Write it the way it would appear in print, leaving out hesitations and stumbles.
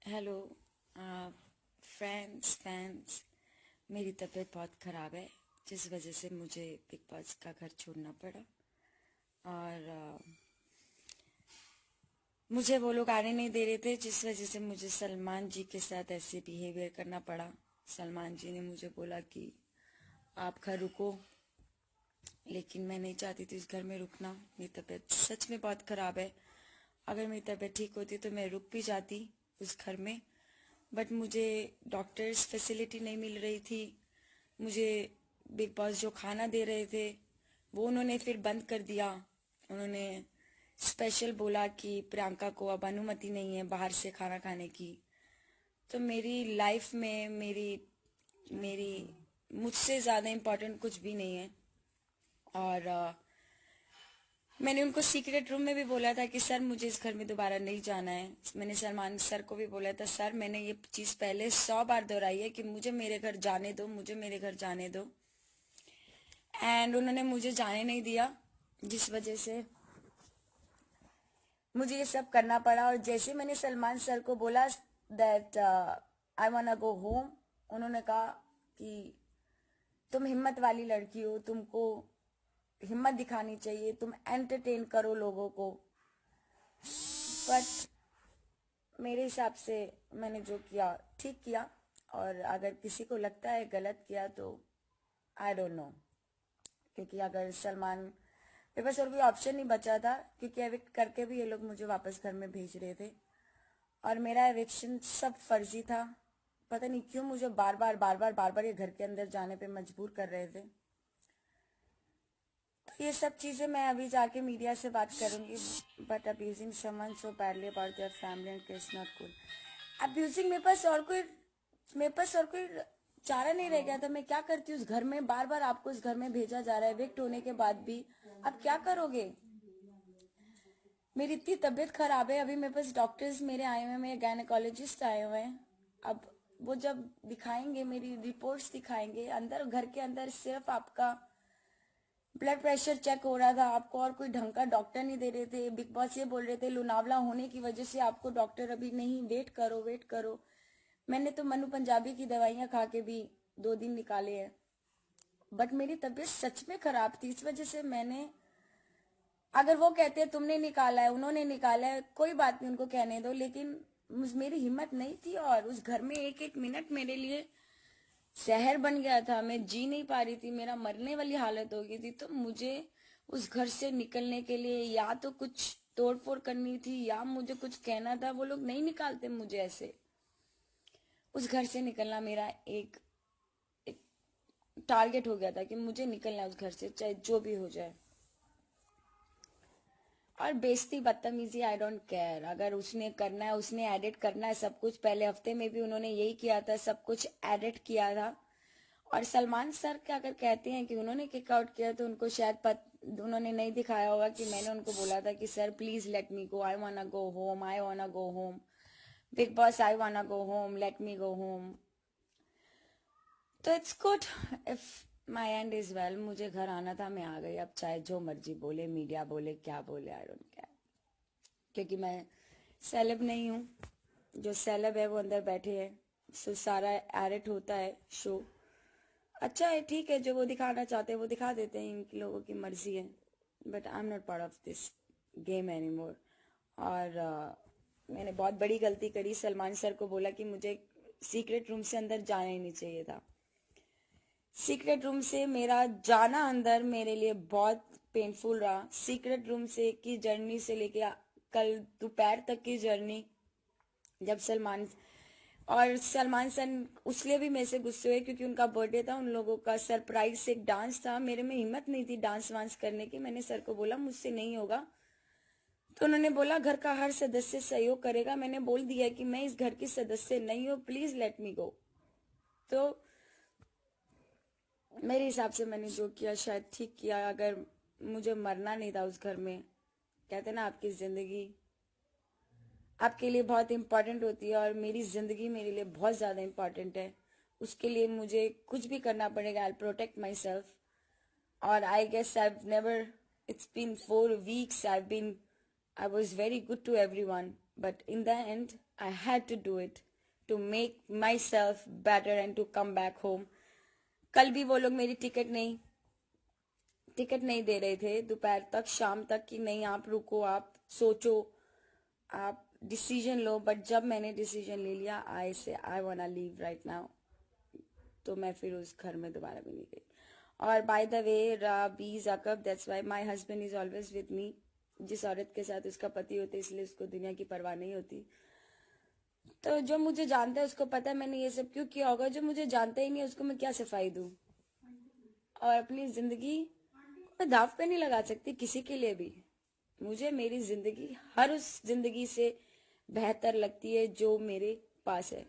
Hello friends fans. मेरी तबीयत बहुत ख़राब है जिस वजह से मुझे बिग बॉस का घर छोड़ना पड़ा। और मुझे वो लोग आने नहीं दे रहे थे, जिस वजह से मुझे सलमान जी के साथ ऐसे बिहेवियर करना पड़ा। सलमान जी ने मुझे बोला कि आप घर रुको, लेकिन मैं नहीं चाहती थी उस घर में रुकना। मेरी तबीयत सच में बहुत ख़राब है। अगर मेरी तबीयत ठीक होती तो मैं रुक भी जाती उस घर में, बट मुझे डॉक्टर्स फैसिलिटी नहीं मिल रही थी। मुझे बिग बॉस जो खाना दे रहे थे वो उन्होंने फिर बंद कर दिया। उन्होंने स्पेशल बोला कि प्रियंका को अब अनुमति नहीं है बाहर से खाना खाने की। तो मेरी लाइफ में मेरी मेरी मुझसे ज़्यादा इम्पोर्टेंट कुछ भी नहीं है। और मैंने उनको सीक्रेट रूम में भी बोला था कि सर मुझे इस घर में दोबारा नहीं जाना है। मैंने सलमान सर को भी बोला था, सर मैंने ये चीज़ पहले 100 बार दोहराई है कि मुझे मेरे घर जाने दो, मुझे मेरे घर जाने दो। एंड उन्होंने मुझे जाने नहीं दिया, जिस वजह से मुझे ये सब करना पड़ा। और जैसे मैंने सलमान सर को बोला that I want go home, उन्होंने कहा कि तुम हिम्मत वाली लड़की हो, तुमको हिम्मत दिखानी चाहिए, तुम एंटरटेन करो लोगों को। बट मेरे हिसाब से मैंने जो किया ठीक किया, और अगर किसी को लगता है गलत किया तो आई डोंट नो। क्योंकि अगर सलमान, मेरे पास और कोई ऑप्शन नहीं बचा था, क्योंकि एविक्ट करके भी ये लोग मुझे वापस घर में भेज रहे थे और मेरा एविक्शन सब फर्जी था। पता नहीं क्यों मुझे बार बार ये घर के अंदर जाने पे मजबूर कर रहे थे। तो ये सब चीज़ें मैं अभी जाके मीडिया से बात करूंगी। But abusing someone so badly about their family and it's not good. Abusing, मेरे पास और कोई चारा नहीं रह गया था। मैं क्या करती उस घर में? बार बार आपको उस घर में भेजा जा रहा है एविक्ट होने के बाद भी। अब क्या करोगे? मेरी इतनी तबीयत खराब है, अभी मेरे पास डॉक्टर्स मेरे आए हुए हैं, मेरे गायनेकोलॉजिस्ट आए हुए हैं। अब वो जब दिखाएंगे, मेरी रिपोर्ट्स दिखाएंगे, अंदर घर के अंदर सिर्फ आपका ब्लड प्रेशर चेक हो रहा था, आपको और कोई ढंग का डॉक्टर नहीं दे रहे थे। बिग बॉस ये बोल रहे थे लोनावला होने की वजह से आपको डॉक्टर अभी नहीं, वेट करो वेट करो। मैंने तो मनु पंजाबी की दवाइयां खा के भी 2 दिन निकाले हैं। बट मेरी तबीयत सच में खराब थी, इस वजह से मैंने, अगर वो कहते हैं तुमने निकाला है, उन्होंने निकाला है, कोई बात नहीं, उनको कहने दो। लेकिन मेरी हिम्मत नहीं थी, और उस घर में एक एक मिनट मेरे लिए शहर बन गया था। मैं जी नहीं पा रही थी, मेरा मरने वाली हालत हो गई थी। तो मुझे उस घर से निकलने के लिए या तो कुछ तोड़फोड़ करनी थी या मुझे कुछ कहना था। वो लोग नहीं निकालते मुझे ऐसे। उस घर से निकलना मेरा एक टारगेट हो गया था कि मुझे निकलना है उस घर से, चाहे जो भी हो जाए। और बेइज्जती, बदतमीजी, आई डोंट केयर। अगर उसने करना है, उसने एडिट करना है सब कुछ। पहले हफ्ते में भी उन्होंने यही किया था, सब कुछ एडिट किया था। और सलमान सर क्या अगर कहते हैं कि उन्होंने किक आउट किया, तो उनको शायद उन्होंने नहीं दिखाया होगा कि मैंने उनको बोला था कि sir please let me go, I wanna go home, I wanna go home, big boss I wanna go home, let me go home. तो it's good if my end is well. मुझे घर आना था, मैं आ गई। अब चाहे जो मर्जी बोले, मीडिया बोले, क्या बोले, आई डोंट केयर। क्योंकि मैं सेलेब नहीं हूँ। जो सेलेब है वो अंदर बैठे हैं, सो सारा एडिट होता है शो। अच्छा है, ठीक है, जो वो दिखाना चाहते हैं वो दिखा देते हैं, इनकी लोगों की मर्जी है। But I am not part of this game any more. और मैंने बहुत बड़ी गलती करी। सलमान सर को बोला कि मुझे सीक्रेट रूम से अंदर जाना ही नहीं चाहिए था। सीक्रेट रूम से मेरा जाना अंदर मेरे लिए बहुत पेनफुल रहा। सीक्रेट रूम से की जर्नी से लेके कल दोपहर तक की जर्नी, जब सलमान सर उसलिए भी मेरे से गुस्से हुए क्योंकि उनका बर्थडे था, उन लोगों का सरप्राइज एक डांस था। मेरे में हिम्मत नहीं थी डांस वांस करने की। मैंने सर को बोला मुझसे नहीं होगा, तो उन्होंने बोला घर का हर सदस्य सहयोग करेगा। मैंने बोल दिया कि मैं इस घर की सदस्य नहीं हूँ, प्लीज लेट मी गो। तो मेरे हिसाब से मैंने जो किया शायद ठीक किया। अगर मुझे मरना नहीं था उस घर में, कहते ना आपकी जिंदगी आपके लिए बहुत इंपॉर्टेंट होती है, और मेरी जिंदगी मेरे लिए बहुत ज्यादा इंपॉर्टेंट है। उसके लिए मुझे कुछ भी करना पड़ेगा। I protect myself. और I guess I never, it's been 4 weeks, I was very good to everyone, but in the end I had to do it to make myself better and to come back home. कल भी वो लोग मेरी ticket नहीं दे रहे थे दोपहर तक शाम तक कि नहीं आप रुको, आप सोचो, आप डिसीजन लो। बट जब मैंने डिसीजन ले लिया, आई से I want leave right now, तो मैं फिर उस घर में दोबारा भी नहीं गई। और by the way, B Jacob, that's why my husband is always with me. जिस औरत के साथ उसका पति होता है इसलिए उसको दुनिया की परवाह नहीं होती। तो जो मुझे जानता है उसको पता है मैंने ये सब क्यों किया होगा। जो मुझे जानता ही नहीं उसको मैं क्या सफाई दूं। और अपनी जिंदगी मैं दाव पे नहीं लगा सकती किसी के लिए भी। मुझे मेरी जिंदगी हर उस जिंदगी से बेहतर लगती है जो मेरे पास है।